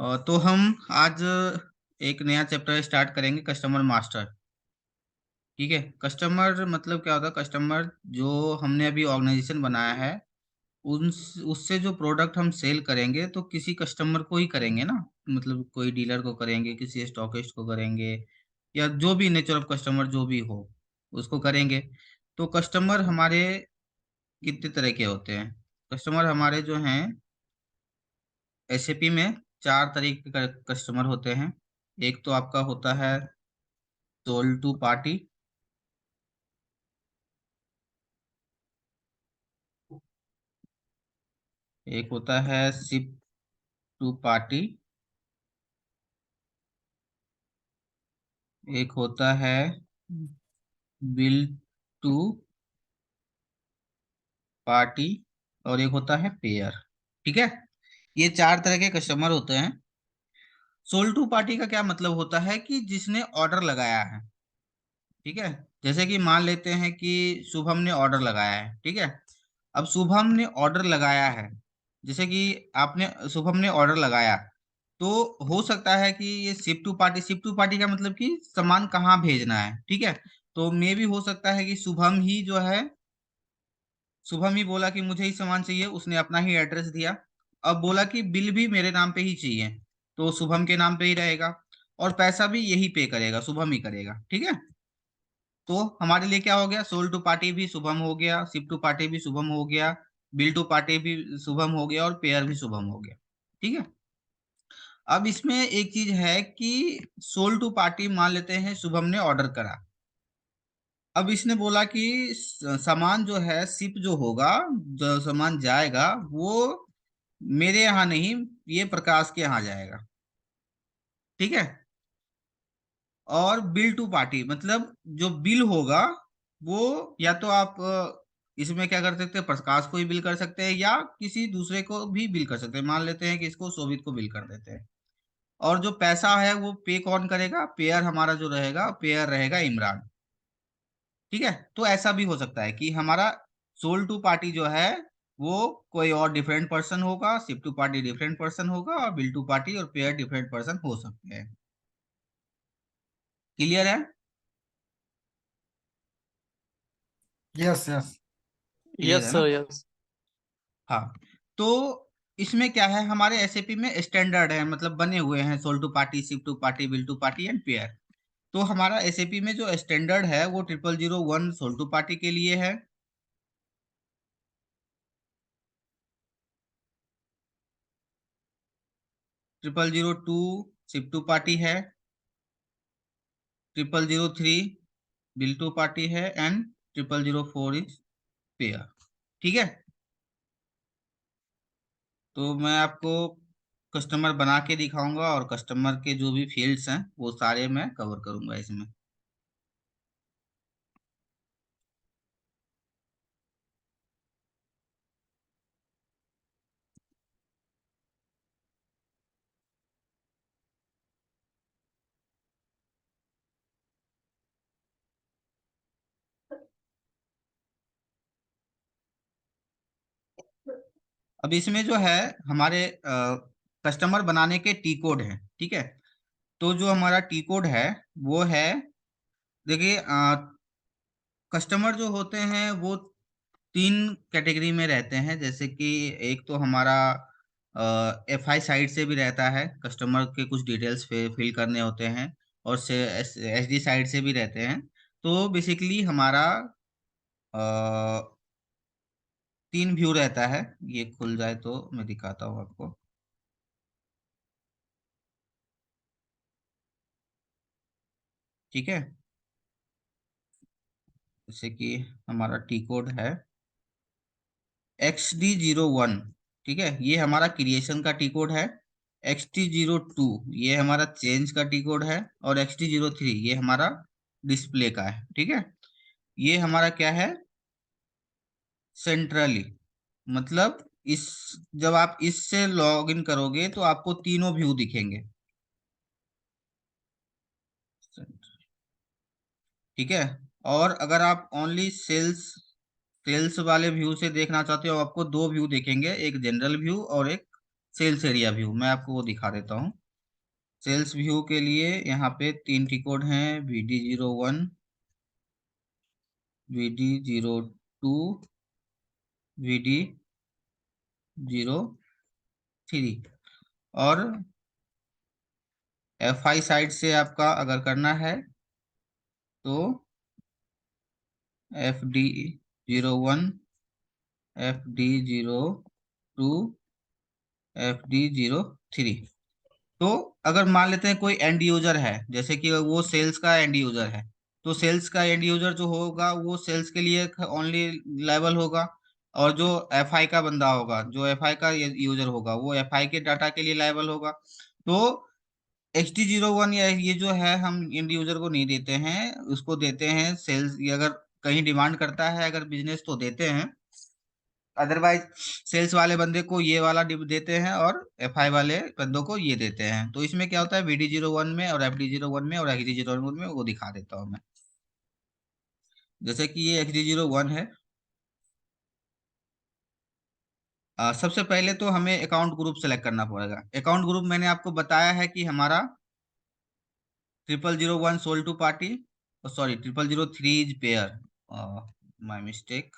तो हम आज एक नया चैप्टर स्टार्ट करेंगे, कस्टमर मास्टर। ठीक है। कस्टमर मतलब क्या होता है? कस्टमर जो हमने अभी ऑर्गेनाइजेशन बनाया है, उन उससे जो प्रोडक्ट हम सेल करेंगे तो किसी कस्टमर को ही करेंगे ना। मतलब कोई डीलर को करेंगे, किसी स्टॉकिस्ट को करेंगे, या जो भी नेचर ऑफ कस्टमर जो भी हो उसको करेंगे। तो कस्टमर हमारे कितने तरह के होते हैं? कस्टमर हमारे जो हैं एसएपी में चार तरीके के कस्टमर होते हैं। एक तो आपका होता है सोल्ड टू पार्टी। एक होता है शिप टू पार्टी। एक होता है बिल टू पार्टी। और एक होता है पेयर। ठीक है। ये चार तरह के कस्टमर होते हैं। सोल्ड टू पार्टी का क्या मतलब होता है? कि जिसने ऑर्डर लगाया है। ठीक है। जैसे कि मान लेते हैं कि शुभम ने ऑर्डर लगाया है। ठीक है। अब शुभम ने ऑर्डर लगाया है, जैसे कि आपने शुभम ने ऑर्डर लगाया, तो हो सकता है कि ये शिप टू पार्टी का मतलब कि सामान कहाँ भेजना है। ठीक है। तो मे भी हो सकता है कि शुभम ही जो है, शुभम ही बोला कि मुझे ही सामान चाहिए, उसने अपना ही एड्रेस दिया। अब बोला कि बिल भी मेरे नाम पे ही चाहिए, तो शुभम के नाम पे ही रहेगा। और पैसा भी यही पे करेगा, शुभम ही करेगा। ठीक है। तो हमारे लिए क्या हो गया? सोल टू पार्टी भी शुभम हो गया, शिप टू पार्टी भी शुभम हो गया, बिल टू पार्टी भी शुभम हो गया, और पेयर भी शुभम हो गया। ठीक है। अब इसमें एक चीज है कि सोल टू पार्टी मान लेते हैं शुभम ने ऑर्डर करा। अब इसने बोला कि सामान जो है, शिप जो होगा, जो सामान जाएगा वो मेरे यहाँ नहीं, ये प्रकाश के यहाँ जाएगा। ठीक है। और बिल टू पार्टी मतलब जो बिल होगा वो, या तो आप इसमें क्या कर सकते हैं, प्रकाश को ही बिल कर सकते हैं या किसी दूसरे को भी बिल कर सकते हैं। मान लेते हैं कि इसको शोभित को बिल कर देते हैं। और जो पैसा है वो पे कौन करेगा? पेयर हमारा जो रहेगा, पेयर रहेगा इमरान। ठीक है। तो ऐसा भी हो सकता है कि हमारा सोल टू पार्टी जो है वो कोई और डिफरेंट पर्सन होगा, ship to party different person होगा, और बिल टू पार्टी और पेयर डिफरेंट पर्सन हो सकते हैं। क्लियर है? Yes yes. क्लियर यस है ना? Sir, yes. हाँ। तो इसमें क्या है, हमारे एसएपी में स्टैंडर्ड है, मतलब बने हुए हैं sold to party, ship to party, bill to party and payer. तो हमारा एसएपी में जो स्टैंडर्ड है वो 0001 सोल टू पार्टी के लिए है। 0002 शिप टू पार्टी है। 0003 बिल टू पार्टी है। And 0004 is pair. ठीक है। तो मैं आपको कस्टमर बना के दिखाऊंगा, और कस्टमर के जो भी फील्ड्स हैं वो सारे मैं कवर करूंगा इसमें। अब इसमें जो है हमारे कस्टमर बनाने के टी कोड है। ठीक है। तो जो हमारा टी कोड है वो है, देखिए, कस्टमर जो होते हैं वो तीन कैटेगरी में रहते हैं। जैसे कि एक तो हमारा एफआई साइड से भी रहता है, कस्टमर के कुछ डिटेल्स फिल करने होते हैं। और से एसडी साइड से भी रहते हैं। तो बेसिकली हमारा तीन व्यू रहता है। ये खुल जाए तो मैं दिखाता हूँ आपको। ठीक है। जैसे कि हमारा टी कोड है XD01। ठीक है, ये हमारा क्रिएशन का टी कोड है। XD02 ये हमारा चेंज का टी कोड है। और XD03 ये हमारा डिस्प्ले का है। ठीक है। ये हमारा क्या है? सेंट्रली, मतलब इस जब आप इससे लॉग इन करोगे तो आपको तीनों व्यू दिखेंगे। ठीक है। और अगर आप ओनली सेल्स सेल्स वाले व्यू से देखना चाहते हो, आपको दो व्यू देखेंगे, एक जनरल व्यू और एक सेल्स एरिया व्यू मैं आपको वो दिखा देता हूँ। सेल्स व्यू के लिए यहाँ पे तीन टी कोड हैं, VD01, VD02, VD03। और FI साइड से आपका अगर करना है तो FD01, FD02, FD03। तो अगर मान लेते हैं कोई एंड यूजर है, जैसे कि वो सेल्स का एंड यूजर है, तो सेल्स का एंड यूजर जो होगा वो सेल्स के लिए ओनली लेवल होगा। और जो FI का बंदा होगा, जो FI का यूजर होगा, वो FI के डाटा के लिए लेवल होगा। तो HD01 या ये जो है हम एंड यूजर को नहीं देते हैं, उसको देते हैं सेल्स। ये अगर कहीं डिमांड करता है अगर बिजनेस तो देते हैं, अदरवाइज सेल्स वाले बंदे को ये वाला डिप देते हैं और FI वाले बंदों को ये देते हैं। तो इसमें क्या होता है, VD01 में और FD01 में और HD01 में वो दिखा देता हूँ मैं। जैसे कि ये HD01 है। सबसे पहले तो हमें अकाउंट ग्रुप सेलेक्ट करना पड़ेगा। अकाउंट ग्रुप मैंने आपको बताया है कि हमारा 0001 sold to party, sorry 0003 is payer, my mistake,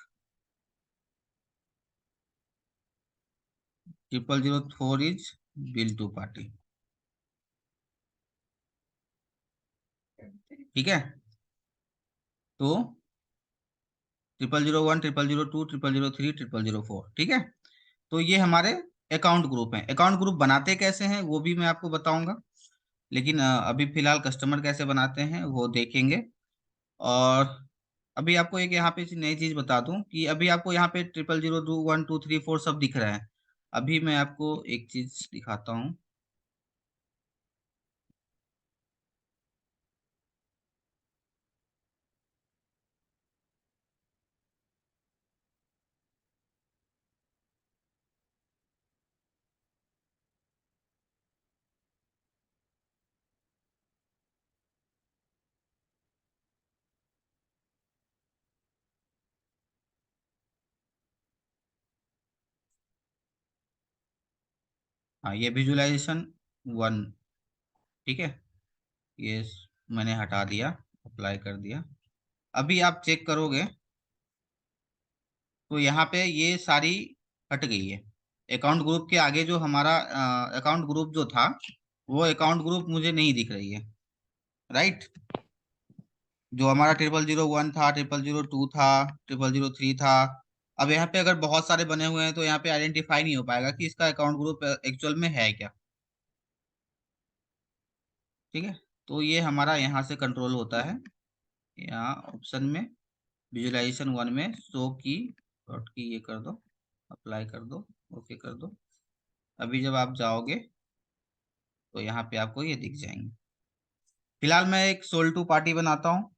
0004 is bill to party. ठीक है। तो 0001, 0002, 0003, 0004, ठीक है। तो ये हमारे अकाउंट ग्रुप हैं। अकाउंट ग्रुप बनाते कैसे हैं वो भी मैं आपको बताऊंगा, लेकिन अभी फिलहाल कस्टमर कैसे बनाते हैं वो देखेंगे। और अभी आपको एक यहाँ पे नई चीज बता दूं कि अभी आपको यहाँ पे 0001 2 3 4 सब दिख रहा है। अभी मैं आपको एक चीज दिखाता हूँ। हाँ, ये विजुअलाइजेशन 1, ठीक है। ये मैंने हटा दिया, अप्लाई कर दिया। अभी आप चेक करोगे तो यहाँ पे ये सारी हट गई है। अकाउंट ग्रुप के आगे जो हमारा अकाउंट ग्रुप जो था, वो अकाउंट ग्रुप मुझे नहीं दिख रही है। राइट। जो हमारा 0001 था, 0002 था, 0003 था। अब यहाँ पे अगर बहुत सारे बने हुए हैं तो यहाँ पे आइडेंटिफाई नहीं हो पाएगा कि इसका अकाउंट ग्रुप एक्चुअल में है क्या। ठीक है। तो ये हमारा यहाँ से कंट्रोल होता है। यहाँ ऑप्शन में विजुअलाइजेशन 1 में शो की डॉट की ये कर दो, अप्लाई कर दो, ओके कर दो। अभी जब आप जाओगे तो यहाँ पे आपको ये दिख जाएंगे। फिलहाल मैं एक सोल टू पार्टी बनाता हूँ।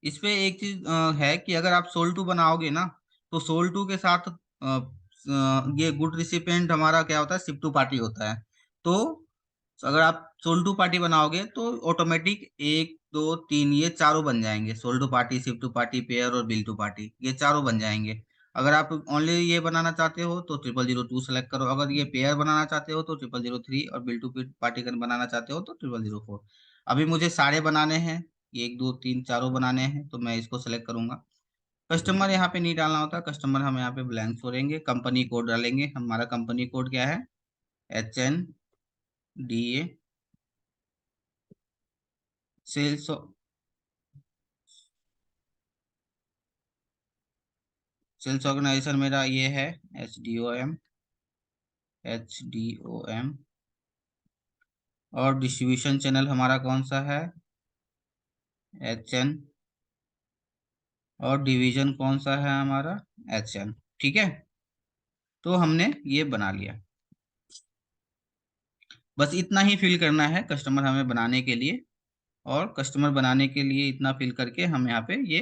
इस पे एक चीज है कि अगर आप सोल टू बनाओगे ना, तो सोल टू के साथ ये गुड रिसिपेंट हमारा क्या होता है, शिप टू पार्टी होता है। तो अगर आप सोल टू पार्टी बनाओगे तो ऑटोमेटिक 1 2 3 ये चारों बन जाएंगे, sold to party, ship to party, payer और बिल टू पार्टी, ये चारों बन जाएंगे। अगर आप ओनली ये बनाना चाहते हो तो 0002 सेलेक्ट करो, अगर ये पेयर बनाना चाहते हो तो 0003, और बिल टू पार्टी बनाना चाहते हो तो 0004। अभी मुझे सारे बनाने हैं, 1 2 3 चारों बनाने हैं, तो मैं इसको सेलेक्ट करूंगा। कस्टमर यहाँ पे नहीं डालना होता, कस्टमर हम यहाँ पे ब्लैंक छोड़ेंगे। कंपनी कोड डालेंगे, हमारा कंपनी कोड क्या है, HNDA। सेल्स सेल्स ऑर्गेनाइजेशन मेरा ये है, एच डी ओ एम। और डिस्ट्रीब्यूशन चैनल हमारा कौन सा है, HN। और डिवीजन कौन सा है हमारा, HN। ठीक है। तो हमने ये बना लिया। बस इतना ही फिल करना है कस्टमर हमें बनाने के लिए। और कस्टमर बनाने के लिए इतना फिल करके हम यहाँ पे ये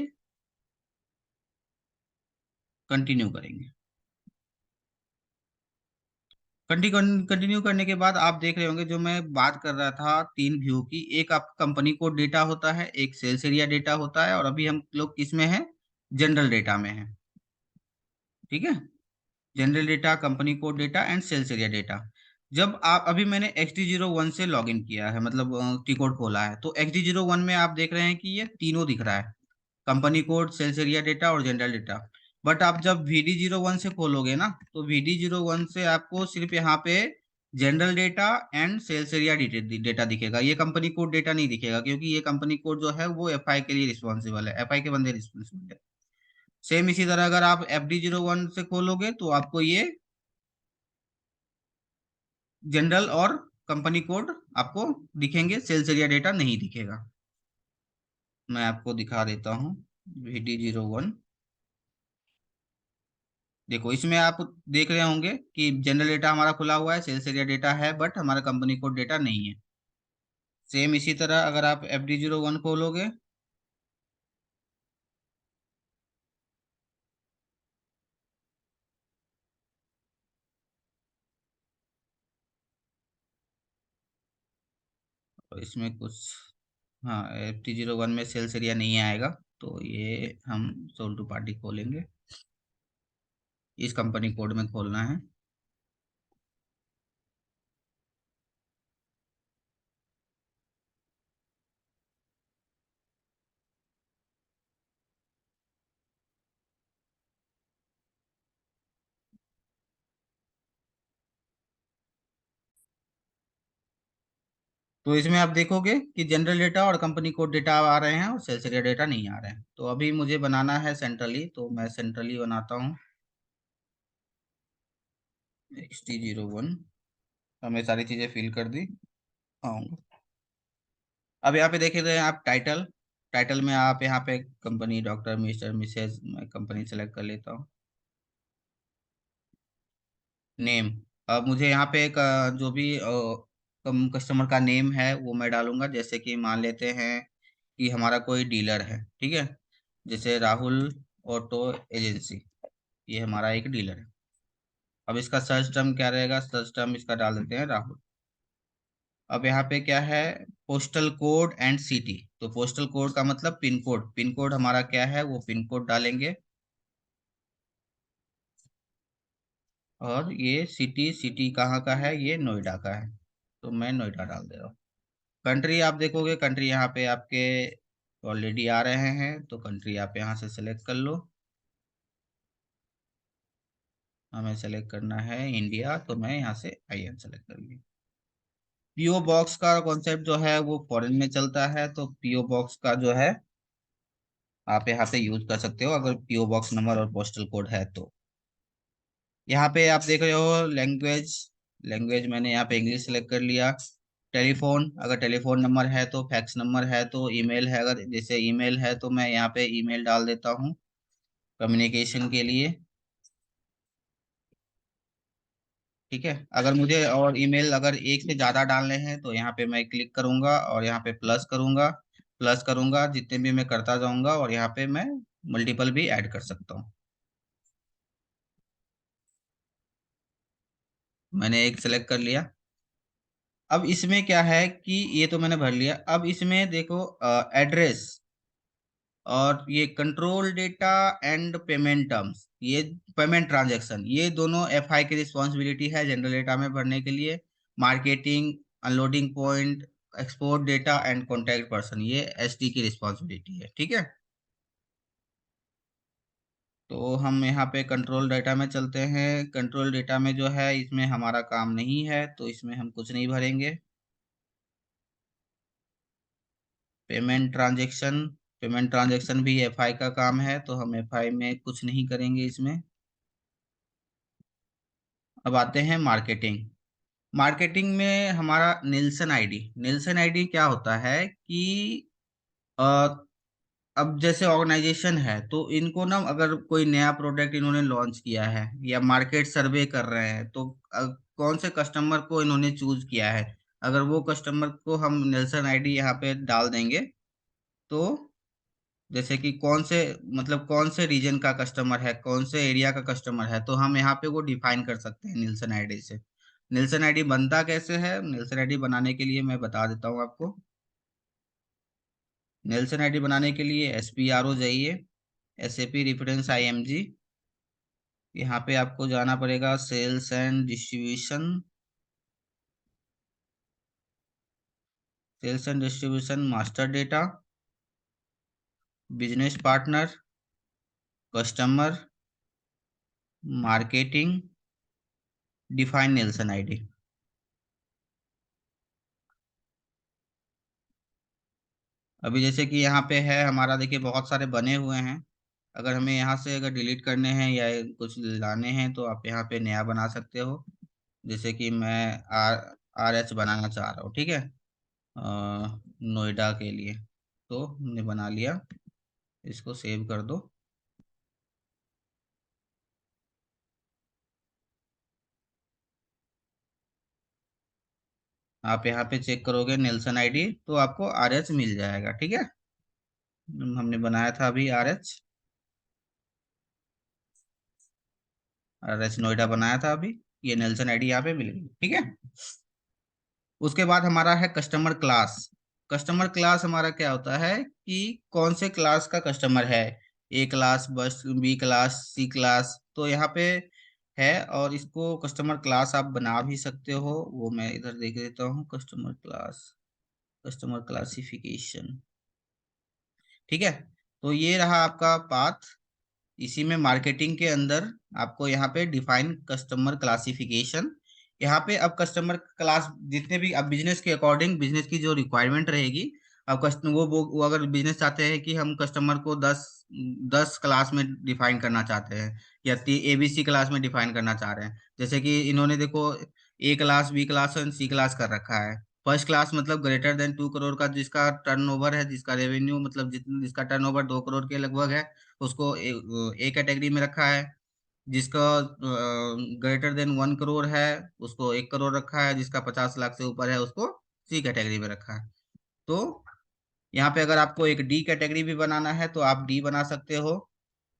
कंटिन्यू करेंगे। कंटिन्यू करने के बाद आप देख रहे होंगे जो मैं बात कर रहा था तीन व्यू की, एक आपका कंपनी कोड डेटा होता है, एक सेल्स एरिया डेटा होता है, और अभी हम लोग किसमें है, जनरल डेटा में है। ठीक है। General data, company code data and sales area data. जब आप अभी मैंने XD01 से लॉगिन किया है, मतलब टी कोड खोला है, तो XD01 में आप देख रहे हैं कि ये तीनों दिख रहा है, company code, sales area data और जनरल डेटा। बट आप जब VD01 से खोलोगे ना, तो VD01 से आपको सिर्फ यहाँ पे general data and sales area data दिखेगा, ये कंपनी कोड डेटा नहीं दिखेगा, क्योंकि ये कंपनी कोड जो है वो FI के लिए रिस्पॉन्सिबल है, FI के बंदे रिस्पॉन्सिबल है। सेम इसी तरह अगर आप FD01 से खोलोगे तो आपको ये जनरल और कंपनी कोड आपको दिखेंगे, सेल्स एरिया डेटा नहीं दिखेगा। मैं आपको दिखा देता हूँ। VD01, देखो इसमें आप देख रहे होंगे कि जनरल डेटा हमारा खुला हुआ है, सेल्स एरिया डेटा है, बट हमारा कंपनी कोड डेटा नहीं है। सेम इसी तरह अगर आप FD01 खोलोगे, तो इसमें कुछ, हाँ, FD01 में सेल्स एरिया नहीं आएगा, तो ये हम सोल टू पार्टी खोलेंगे, इस कंपनी कोड में खोलना है। तो इसमें आप देखोगे कि जनरल डेटा और कंपनी कोड डेटा आ रहे हैं और सेल्स एरिया डेटा नहीं आ रहे हैं। तो अभी मुझे बनाना है सेंट्रली, तो मैं सेंट्रली बनाता हूँ। XD01, हमें सारी चीज़ें फिल कर दी, आऊँगा। अब यहाँ पे देख रहे हैं आप टाइटल, टाइटल में आप यहाँ पे कंपनी, डॉक्टर, मिस्टर, मिसेज, मैं कंपनी सेलेक्ट कर लेता हूँ। नेम, अब मुझे यहाँ पे एक जो भी कस्टमर का नेम है वो मैं डालूंगा, जैसे कि मान लेते हैं कि हमारा कोई डीलर है, ठीक है, जैसे राहुल ऑटो एजेंसी, ये हमारा एक डीलर है। अब इसका सर्च टर्म क्या रहेगा, सर्च टर्म इसका डाल देते हैं राहुल। अब यहाँ पे क्या है, पोस्टल कोड एंड सिटी, तो पोस्टल कोड का मतलब पिन कोड, पिन कोड हमारा क्या है वो पिन कोड डालेंगे। और ये सिटी, सिटी कहाँ का है, ये नोएडा का है, तो मैं नोएडा डाल दे रहा हूँ। कंट्री आप देखोगे, कंट्री यहाँ पे आपके ऑलरेडी आ रहे हैं, तो कंट्री आप यहाँ से सेलेक्ट कर लो। हमें सेलेक्ट करना है इंडिया, तो मैं यहाँ से IN सेलेक्ट कर लिया। PO बॉक्स का कॉन्सेप्ट जो है वो फॉरेन में चलता है, तो PO बॉक्स का जो है आप यहाँ पे यूज कर सकते हो, अगर PO बॉक्स नंबर और पोस्टल कोड है तो। यहाँ पे आप देख रहे हो लैंग्वेज, लैंग्वेज मैंने यहाँ पे इंग्लिश सेलेक्ट कर लिया। टेलीफोन, अगर टेलीफोन नंबर है तो, फैक्स नंबर है तो, ईमेल है, अगर जैसे ईमेल है तो मैं यहाँ पे ईमेल डाल देता हूँ कम्युनिकेशन के लिए। ठीक है, अगर मुझे और ईमेल अगर एक से ज़्यादा डालने हैं तो यहाँ पे मैं क्लिक करूँगा और यहाँ पे प्लस करूँगा, प्लस करूँगा, जितने भी मैं करता जाऊँगा, और यहाँ पे मैं मल्टीपल भी ऐड कर सकता हूँ। मैंने एक सेलेक्ट कर लिया। अब इसमें क्या है कि ये तो मैंने भर लिया, अब इसमें देखो एड्रेस और ये control data and payment terms, ये पेमेंट ट्रांजैक्शन, ये दोनों FI की रिस्पॉन्सिबिलिटी है जनरल डेटा में भरने के लिए। Marketing, unloading point, export data and contact person, ये SD की रिस्पॉन्सिबिलिटी है, ठीक है। तो हम यहाँ पे कंट्रोल डेटा में चलते हैं। कंट्रोल डेटा में जो है इसमें हमारा काम नहीं है, तो इसमें हम कुछ नहीं भरेंगे। पेमेंट ट्रांजैक्शन, पेमेंट ट्रांजैक्शन भी FI का काम है, तो हम FI में कुछ नहीं करेंगे इसमें। अब आते हैं मार्केटिंग। मार्केटिंग में हमारा निल्सन आईडी, निल्सन आईडी क्या होता है कि अ, अब जैसे ऑर्गेनाइजेशन है तो इनको ना, अगर कोई नया प्रोडक्ट इन्होंने लॉन्च किया है या मार्केट सर्वे कर रहे हैं, तो कौन से कस्टमर को इन्होंने चूज किया है, अगर वो कस्टमर को हम निल्सन आईडी यहाँ पे डाल देंगे, तो जैसे कि कौन से, मतलब कौन से रीजन का कस्टमर है, कौन से एरिया का कस्टमर है, तो हम यहाँ पे वो डिफाइन कर सकते हैं निल्सन आईडी से। निल्सन आईडी बनता कैसे है, निल्सन आईडी बनाने के लिए मैं बता देता हूँ आपको। निल्सन आईडी बनाने के लिए SPRO जाइए, SAP रेफरेंस IMG, यहाँ पे आपको जाना पड़ेगा sales and distribution, sales and distribution master data, business partner, customer, marketing, define Nielsen ID. अभी जैसे कि यहाँ पे है हमारा, देखिए बहुत सारे बने हुए हैं। अगर हमें यहाँ से अगर डिलीट करने हैं या कुछ लाने हैं तो आप यहाँ पे नया बना सकते हो। जैसे कि मैं आर आर एच बनाना चाह रहा हूँ, ठीक है, नोएडा के लिए। तो हमने बना लिया, इसको सेव कर दो। आप यहाँ पे चेक करोगे नेल्सन आईडी तो आपको आर एच मिल जाएगा, ठीक है। हमने बनाया था अभी आर एच नोएडा बनाया था अभी। ये नेल्सन आईडी यहाँ पे मिल गई, ठीक है। उसके बाद हमारा है कस्टमर क्लास। कस्टमर क्लास हमारा क्या होता है कि कौन से क्लास का कस्टमर है, ए क्लास, बस बी क्लास, सी क्लास, तो यहाँ पे है। और इसको कस्टमर क्लास आप बना भी सकते हो, वो मैं इधर देख देता हूँ। कस्टमर क्लास, कस्टमर क्लासिफिकेशन, ठीक है। तो ये रहा आपका पाथ। इसी में मार्केटिंग के अंदर आपको यहाँ पे डिफाइन कस्टमर क्लासिफिकेशन। यहाँ पे अब कस्टमर क्लास जितने भी, अब बिजनेस के अकॉर्डिंग बिजनेस की जो रिक्वायरमेंट रहेगी, अब कस्टमर वो अगर बिजनेस चाहते हैं कि हम कस्टमर को 10 क्लास में डिफाइन करना चाहते हैं, या एबीसी क्लास में डिफाइन करना चाह रहे हैं। जैसे कि इन्होंने देखो ए क्लास, बी क्लास और सी क्लास कर रखा है। फर्स्ट क्लास मतलब ग्रेटर देन 2 करोड़ का जिसका टर्नओवर है, जिसका रेवेन्यू मतलब जिसका टर्नओवर 2 करोड़ के लगभग है, उसको ए कैटेगरी में रखा है। जिसका ग्रेटर देन 1 करोड़ है उसको 1 करोड़ रखा है। जिसका 50 लाख से ऊपर है उसको सी कैटेगरी में रखा है। तो यहाँ पे अगर आपको एक डी कैटेगरी भी बनाना है तो आप डी बना सकते हो।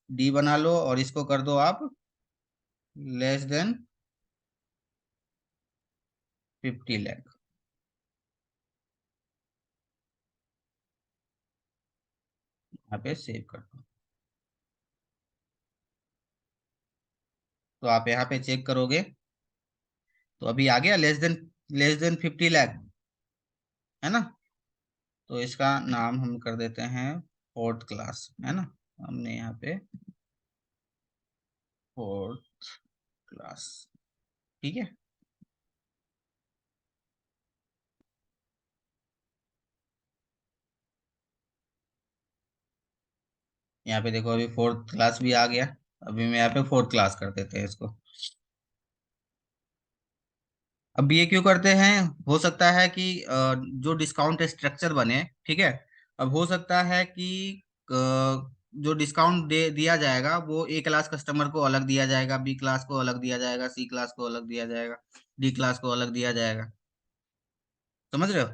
डी बना लो और इसको कर दो आप लेस देन 50 लाख। यहाँ पे सेव कर दो। तो आप यहाँ पे चेक करोगे तो अभी आ गया लेस देन 50 लाख, है ना। तो इसका नाम हम कर देते हैं फोर्थ क्लास, है ना। हमने यहाँ पे फोर्थ क्लास, ठीक है। यहाँ पे देखो अभी फोर्थ क्लास भी आ गया। अभी मैं यहाँ पे फोर्थ क्लास कर देते हैं इसको। अब ये क्यों करते हैं, हो सकता है कि जो डिस्काउंट स्ट्रक्चर बने, ठीक है। अब हो सकता है कि जो डिस्काउंट दे दिया जाएगा वो ए क्लास कस्टमर को अलग दिया जाएगा, बी क्लास को अलग दिया जाएगा, सी क्लास को अलग दिया जाएगा, डी क्लास को अलग दिया जाएगा। समझ रहे हो।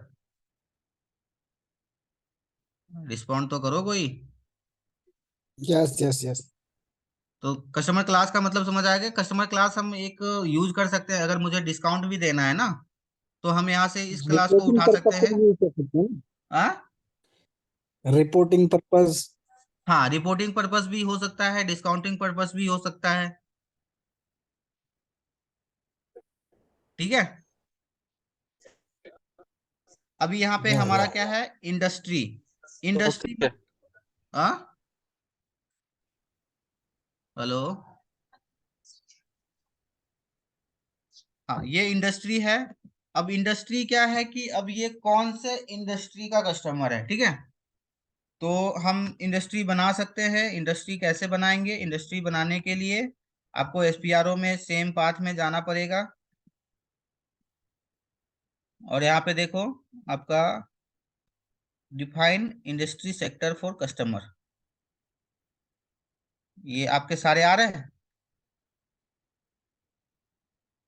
रिस्पॉन्ड तो करो कोई। Yes yes yes. तो कस्टमर क्लास का मतलब समझ आएगा। कस्टमर क्लास हम एक यूज कर सकते हैं, अगर मुझे डिस्काउंट भी देना है ना, तो हम यहाँ से इस क्लास को रिपोर्टिंग उठा सकते पर्पज से हैं। भी यूज कर सकते हैं हाँ, ना, रिपोर्टिंग पर्पज। हाँ, रिपोर्टिंग पर्पस भी हो सकता है, डिस्काउंटिंग पर्पस भी हो सकता है, ठीक है। अभी यहाँ पे या हमारा या क्या है, इंडस्ट्री। इंडस्ट्री में, ओके। हाँ, हेलो, हाँ, ये इंडस्ट्री है। अब इंडस्ट्री क्या है कि अब ये कौन से इंडस्ट्री का कस्टमर है, ठीक है। तो हम इंडस्ट्री बना सकते हैं। इंडस्ट्री कैसे बनाएंगे, इंडस्ट्री बनाने के लिए आपको एसपीआरओ में सेम पाथ में जाना पड़ेगा। और यहाँ पे देखो आपका define industry sector for customer, ये आपके सारे आ रहे हैं।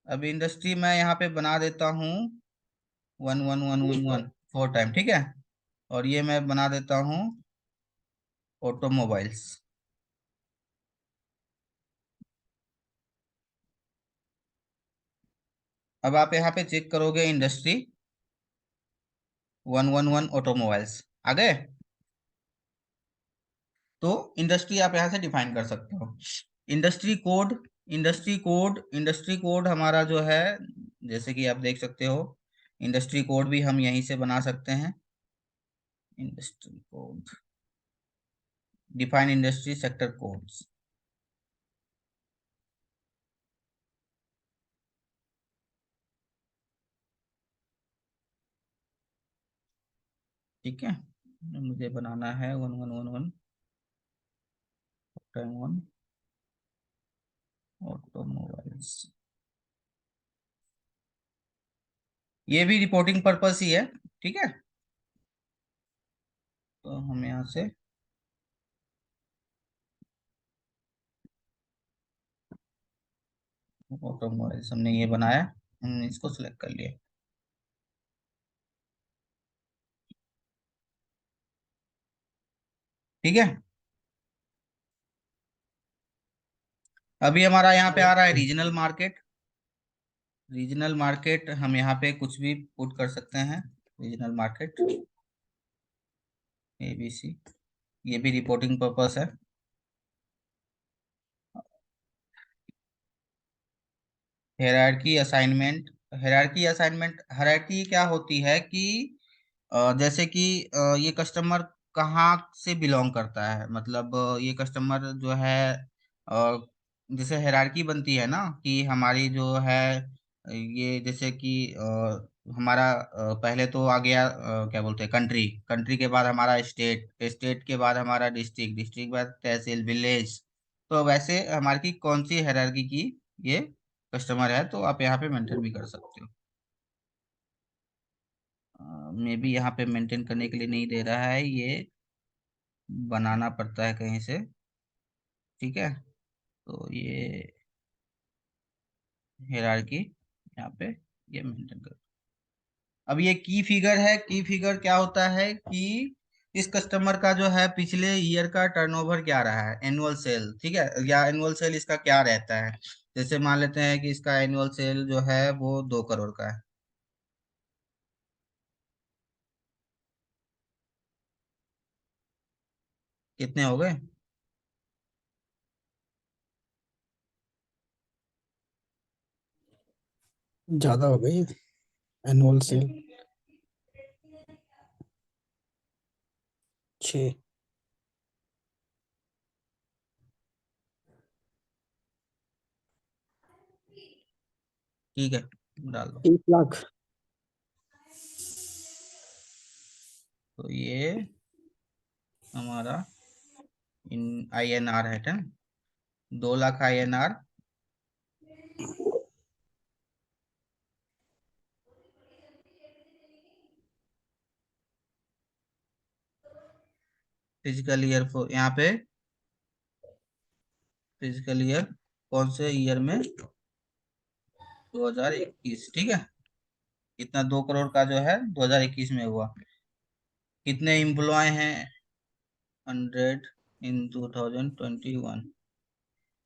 अब इंडस्ट्री मैं यहाँ पे बना देता हूँ 1111 4 टाइम, ठीक है। और ये मैं बना देता हूँ ऑटोमोबाइल्स। अब आप यहाँ पे चेक करोगे इंडस्ट्री 111 ऑटोमोबाइल्स आ गए। तो इंडस्ट्री आप यहाँ से डिफाइन कर सकते हो। इंडस्ट्री कोड इंडस्ट्री कोड हमारा जो है, जैसे कि आप देख सकते हो, इंडस्ट्री कोड भी हम यहीं से बना सकते हैं। Industry code, define industry sector codes. ठीक है, मुझे बनाना है 1111 टाइम वन ऑटोमोबाइल्स। ये भी रिपोर्टिंग पर्पस ही है। ठीक है, तो हम यहाँ से ऑटोमोबाइल्स हमने ये बनाया, हमने इसको सिलेक्ट कर लिया। ठीक है, अभी हमारा यहाँ पे आ रहा है okay. Regional market. Regional market हम यहाँ पे कुछ भी पुट कर सकते हैं। रीजनल मार्केट ABC, ये भी रिपोर्टिंग पर्पस है। हायरार्की क्या होती है कि जैसे कि ये कस्टमर कहाँ से बिलोंग करता है, मतलब ये कस्टमर जो है, अ, जैसे हायरार्की बनती है ना कि हमारी जो है, ये जैसे कि हमारा पहले तो आ गया, क्या बोलते हैं, कंट्री। कंट्री के बाद हमारा स्टेट, स्टेट के बाद हमारा डिस्ट्रिक्ट, डिस्ट्रिक्ट के बाद तहसील, विलेज। तो वैसे हमारी कौन सी हायरार्की की ये कस्टमर है, तो आप यहाँ पे मेंशन भी कर सकते हो। मे बी यहाँ पे मेंटेन करने के लिए नहीं दे रहा है, ये बनाना पड़ता है कहीं से। ठीक है, तो ये हायरार्की यहाँ पे ये मेंटेन कर। अब ये की फिगर है। की फिगर क्या होता है कि इस कस्टमर का जो है पिछले ईयर का टर्नओवर क्या रहा है, एनुअल सेल। ठीक है, या एनुअल सेल इसका क्या रहता है। जैसे मान लेते हैं कि इसका एनुअल सेल जो है वो 2 करोड़ का है। कितने हो गए? ज्यादा हो गई एनुअल सेल। 6। ठीक है, डाल दो। 1 लाख। तो ये हमारा इन INR है, 2 लाख INR। फिजिकल ईयर यहाँ पे फिजिकल ईयर कौन से ईयर में? 2021। ठीक है, इतना 2 करोड़ का जो है 2021 में हुआ। कितने एम्प्लॉय हैं? 100 इन 2021।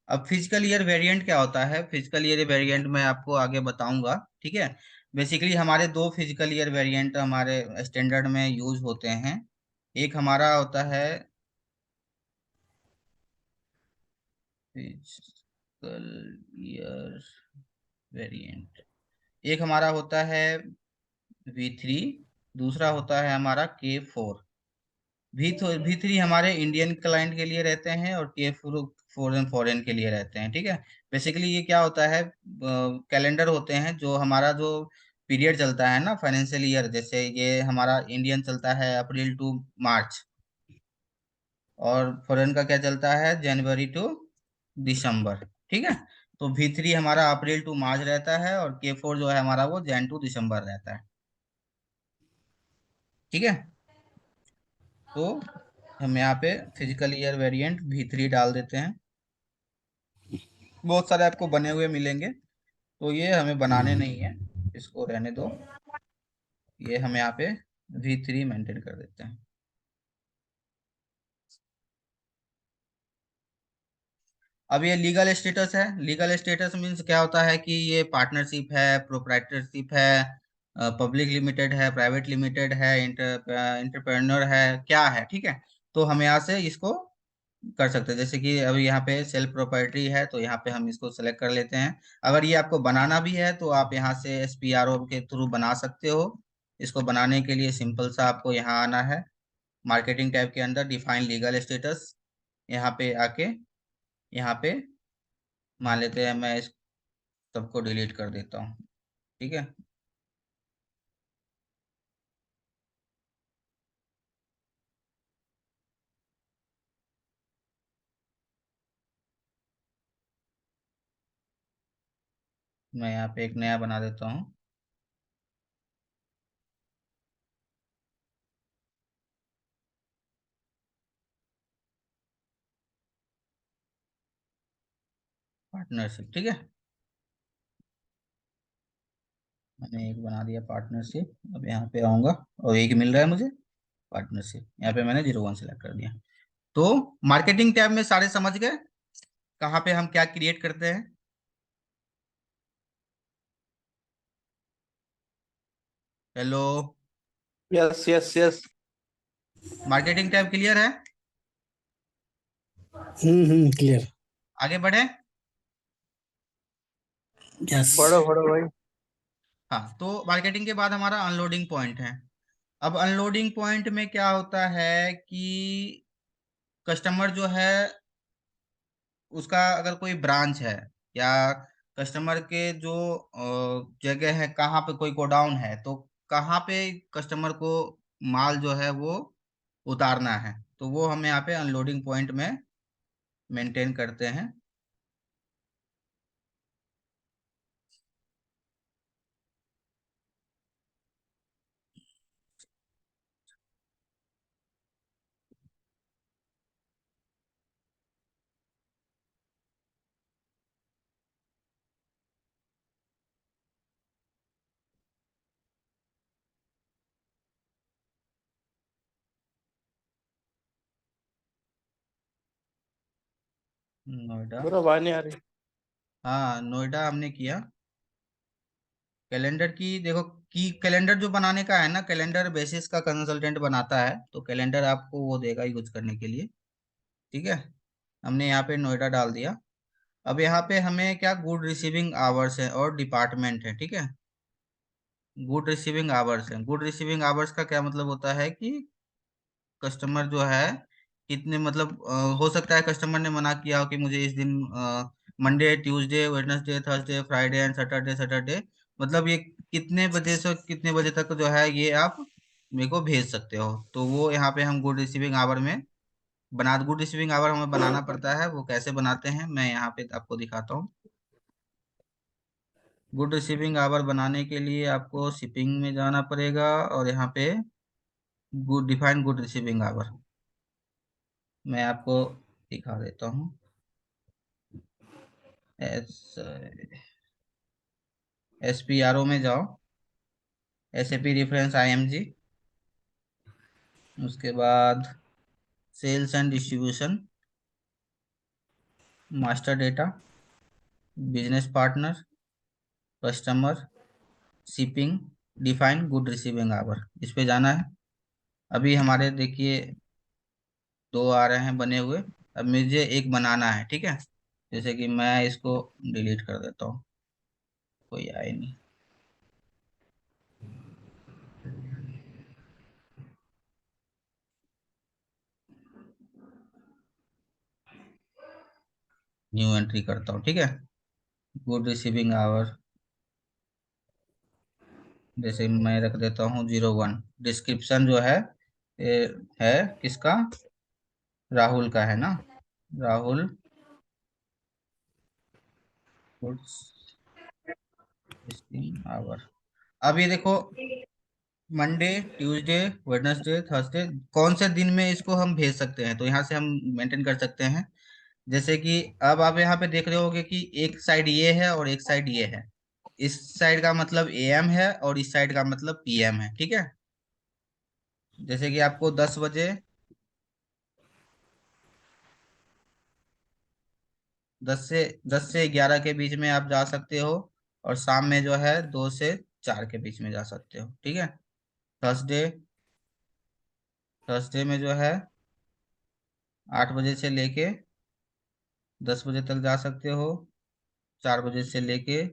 अब फिजिकल ईयर वेरिएंट क्या होता है? फिजिकल ईयर वेरिएंट मैं आपको आगे बताऊंगा। ठीक है, बेसिकली हमारे दो फिजिकल ईयर वेरिएंट हमारे स्टैंडर्ड में यूज होते हैं। एक हमारा होता है फिजिकल ईयर वेरिएंट, एक हमारा होता है V3, दूसरा होता है हमारा K4। V3 हमारे इंडियन क्लाइंट के लिए रहते हैं और K4 फॉरेन के लिए रहते हैं। ठीक है, बेसिकली ये क्या होता है, कैलेंडर होते हैं जो हमारा जो पीरियड चलता है ना, फाइनेंशियल ईयर। जैसे ये हमारा इंडियन चलता है अप्रैल टू मार्च, और फॉरेन का क्या चलता है, जनवरी टू दिसंबर। ठीक है, तो V3 हमारा अप्रैल टू मार्च रहता है, और K4 जो है हमारा वो जैन टू दिसंबर रहता है। ठीक है, तो हम यहाँ पे फिजिकल ईयर वेरिएंट V3 डाल देते हैं। बहुत सारे आपको बने हुए मिलेंगे, तो ये हमें बनाने नहीं है, इसको रहने दो। ये हम यहाँ पे V3 मेंटेन कर देते हैं। अब ये लीगल स्टेटस है। लीगल स्टेटस मीन्स क्या होता है कि ये पार्टनरशिप है, प्रोप्राइटरशिप है, पब्लिक लिमिटेड है, प्राइवेट लिमिटेड है, इंटरप्रेन्योर है, क्या है। ठीक है, तो हम यहाँ से इसको कर सकते हैं। जैसे कि अभी यहाँ पे सेल्फ प्रॉपर्टी है, तो यहाँ पे हम इसको सेलेक्ट कर लेते हैं। अगर ये आपको बनाना भी है तो आप यहाँ से SPRO के थ्रू बना सकते हो। इसको बनाने के लिए सिंपल सा आपको यहाँ आना है, मार्केटिंग टैब के अंदर डिफाइन लीगल स्टेटस, यहाँ पे आके यहाँ पे मान लेते हैं, मैं इस सबको डिलीट कर देता हूँ। ठीक है, मैं यहाँ पे एक नया बना देता हूँ। पार्टनरशिप, ठीक है, मैंने एक बना दिया पार्टनरशिप। अब यहाँ पे आऊंगा और एक मिल रहा है मुझे पार्टनरशिप, यहाँ पे मैंने 01 सेलेक्ट कर दिया। तो मार्केटिंग टैब में सारे समझ गए कहाँ पे हम क्या क्रिएट करते हैं। Hello, yes yes yes. Marketing tab clear है? क्लियर। आगे बढ़े। यस। पढ़ो पढ़ो भाई। हाँ, तो मार्केटिंग के बाद हमारा अनलोडिंग पॉइंट है। अब अनलोडिंग पॉइंट में क्या होता है कि कस्टमर जो है, उसका अगर कोई ब्रांच है, या कस्टमर के जो जगह है, कहाँ पे कोई गोडाउन है, तो कहाँ पे कस्टमर को माल जो है वो उतारना है, तो वो हम यहाँ पे अनलोडिंग पॉइंट में मेंटेन करते हैं। नोएडा, पूरा आवाज नहीं आ रही। हाँ नोएडा हमने किया। कैलेंडर की देखो, कि कैलेंडर जो बनाने का है ना, कैलेंडर बेसिस का कंसल्टेंट बनाता है, तो कैलेंडर आपको वो देगा यूज करने के लिए। ठीक है, हमने यहाँ पे नोएडा डाल दिया। अब यहाँ पे हमें क्या, गुड रिसीविंग आवर्स है और डिपार्टमेंट है। ठीक है, गुड रिसीविंग आवर्स है। गुड रिसीविंग आवर्स का क्या मतलब होता है कि कस्टमर जो है कितने, मतलब हो सकता है कस्टमर ने मना किया हो कि मुझे इस दिन Monday Tuesday Wednesday Thursday Friday and Saturday Saturday, मतलब ये कितने बजे से कितने बजे तक जो है ये आप मेरे को भेज सकते हो। तो वो यहाँ पे हम गुड रिसीविंग आवर में बना, गुड रिसीविंग आवर हमें बनाना पड़ता है। वो कैसे बनाते हैं मैं यहाँ पे आपको दिखाता हूँ। गुड रिसीविंग आवर बनाने के लिए आपको शिपिंग में जाना पड़ेगा, और यहाँ पे good define good receiving hour मैं आपको दिखा देता हूँ। एस SPRO में जाओ, SAP रेफरेंस IMG, उसके बाद sales and distribution, master data, business partner, customer, shipping, define good receiving hour, इस पे जाना है। अभी हमारे देखिए दो आ रहे हैं बने हुए। अब मुझे एक बनाना है, ठीक है, जैसे कि मैं इसको डिलीट कर देता हूँ, कोई आए नहीं। न्यू एंट्री करता हूँ, ठीक है, गुड रिसीविंग आवर, जैसे मैं रख देता हूँ 01। डिस्क्रिप्शन जो है ये है किसका, राहुल का है ना, राहुल गुड रिसीविंग आवर। अब ये देखो, मंडे ट्यूसडे वेडनेसडे थर्सडे, कौन से दिन में इसको हम भेज सकते हैं, तो यहाँ से हम मेंटेन कर सकते हैं। जैसे कि अब आप यहाँ पे देख रहे होगे कि एक साइड ये है और एक साइड ये है। इस साइड का मतलब AM है और इस साइड का मतलब PM है। ठीक है, जैसे कि आपको 10 बजे, 10 से 11 के बीच में आप जा सकते हो, और शाम में जो है 2 से 4 के बीच में जा सकते हो। ठीक है, थर्सडे, थर्सडे में जो है 8 बजे से लेके 10 बजे तक जा सकते हो, 4 बजे से लेके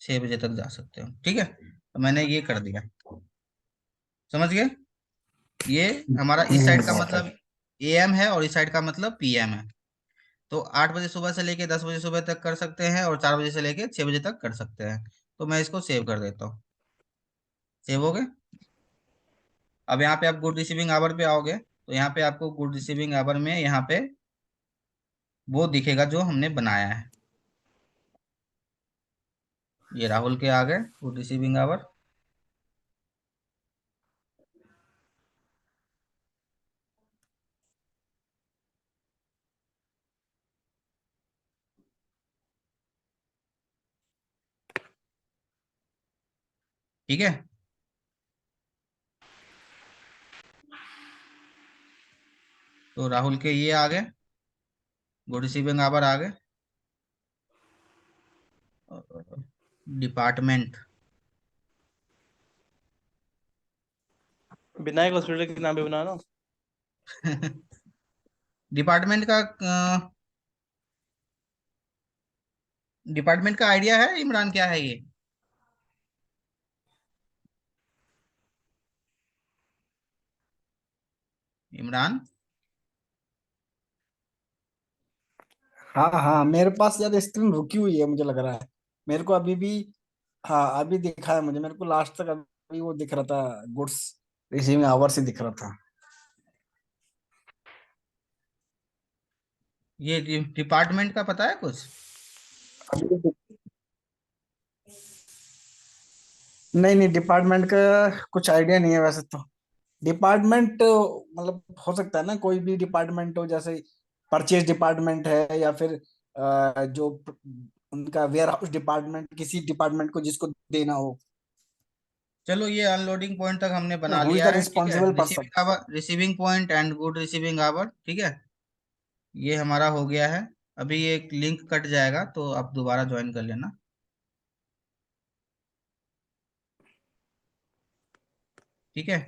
6 बजे तक जा सकते हो। ठीक है, तो मैंने ये कर दिया, समझ गए? ये हमारा इस साइड का गॉट इट। मतलब एएम है और इस साइड का मतलब पीएम है। तो 8 बजे सुबह से लेके 10 बजे सुबह तक कर सकते हैं और 4 बजे से लेके 6 बजे तक कर सकते हैं। तो मैं इसको सेव कर देता हूँ। सेव हो गए। अब यहाँ पे आप गुड रिसीविंग आवर पे आओगे, तो यहाँ पे आपको गुड रिसीविंग आवर में यहाँ पे वो दिखेगा जो हमने बनाया है। ये राहुल के आ गए गुड रिसीविंग आवर। ठीक है, तो राहुल के ये आ गए गुड रिसीविंग आवर आ गए। डिपार्टमेंट विनायक हॉस्पिटल के नाम पे बनाना। डिपार्टमेंट का डिपार्टमेंट का आइडिया है इमरान, क्या है ये? इमरान, हाँ हाँ, मेरे पास यार स्क्रीन रुकी हुई है, मुझे लग रहा है। मेरे को अभी भी, हाँ अभी दिखा है मुझे, मेरे को लास्ट तक अभी वो दिख रहा था, गुड्स रिसीविंग आवर्स ही दिख रहा था। ये डिपार्टमेंट का पता है कुछ? अभी नहीं नहीं, डिपार्टमेंट का कुछ आइडिया नहीं है वैसे तो। डिपार्टमेंट मतलब हो सकता है ना, कोई भी डिपार्टमेंट हो, जैसे परचेज डिपार्टमेंट है, या फिर जो उनका वेयर हाउस डिपार्टमेंट, किसी डिपार्टमेंट को जिसको देना हो। चलो, ये अनलोडिंग पॉइंट तक हमने बना हु इज लिया द है। ठीक है, responsible person. Receiving hour, receiving point and good receiving hour. ठीक है, ये हमारा हो गया है। अभी ये एक लिंक कट जाएगा तो आप दोबारा ज्वाइन कर लेना। ठीक है,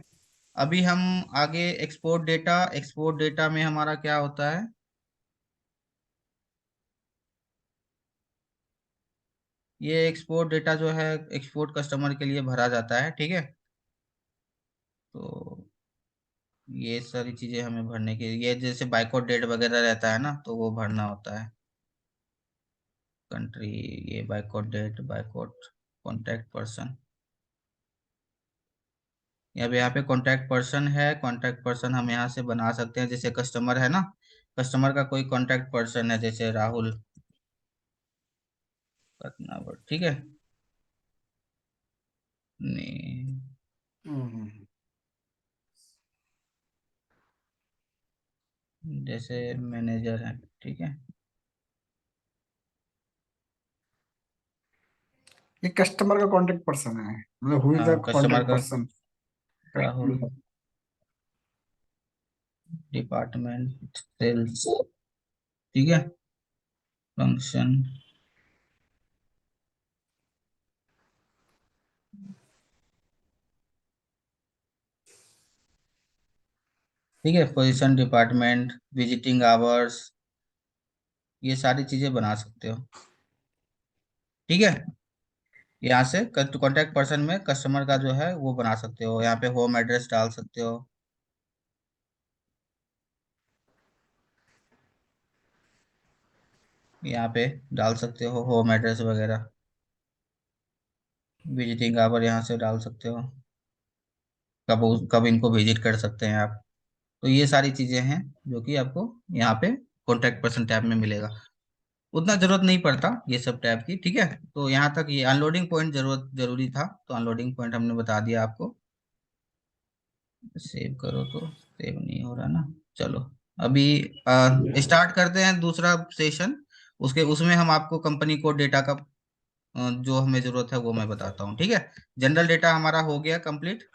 अभी हम आगे एक्सपोर्ट डेटा। एक्सपोर्ट डेटा में हमारा क्या होता है? ये एक्सपोर्ट डेटा जो है एक्सपोर्ट कस्टमर के लिए भरा जाता है। ठीक है, तो ये सारी चीजें हमें भरने के लिए, ये जैसे बाइकआउट डेट वगैरह रहता है ना, तो वो भरना होता है। कंट्री, ये बाइकआउट डेट, बाइकआउट कॉन्टैक्ट पर्सन। अब यहाँ पे कॉन्टैक्ट पर्सन है। कॉन्टैक्ट पर्सन हम यहाँ से बना सकते हैं, जैसे कस्टमर है ना, कस्टमर का कोई कॉन्टैक्ट पर्सन है जैसे राहुल रत्नावर। ठीक है, नहीं, हम्म। जैसे मैनेजर है। ठीक है, ये कस्टमर का कांटेक्ट पर्सन है, मतलब हु इज द हाँ, कस्टमर कांटेक्ट का पर्सन। Rahul, department sales. ठीक है, फंक्शन, ठीक है, पोजीशन, डिपार्टमेंट, विजिटिंग आवर्स, ये सारी चीजें बना सकते हो। ठीक है, यहाँ से कॉन्टैक्ट पर्सन में कस्टमर का जो है वो बना सकते हो। यहाँ पे होम एड्रेस डाल सकते हो, यहाँ पे डाल सकते हो होम एड्रेस वगैरह। विजिटिंग आवर यहाँ से डाल सकते हो, कब कब इनको विजिट कर सकते हैं आप। तो ये सारी चीजें हैं जो कि आपको यहाँ पे कॉन्टैक्ट पर्सन टैब में मिलेगा। उतना जरूरत नहीं पड़ता ये सब टैब की। ठीक है, तो यहाँ तक ये अनलोडिंग पॉइंट जरूरी था, तो अनलोडिंग पॉइंट हमने बता दिया आपको। सेव करो तो सेव नहीं हो रहा ना। चलो, अभी स्टार्ट करते हैं दूसरा सेशन। उसके उसमें हम आपको कंपनी कोड डेटा का जो हमें जरूरत है वो मैं बताता हूँ। ठीक है, जनरल डेटा हमारा हो गया कंप्लीट।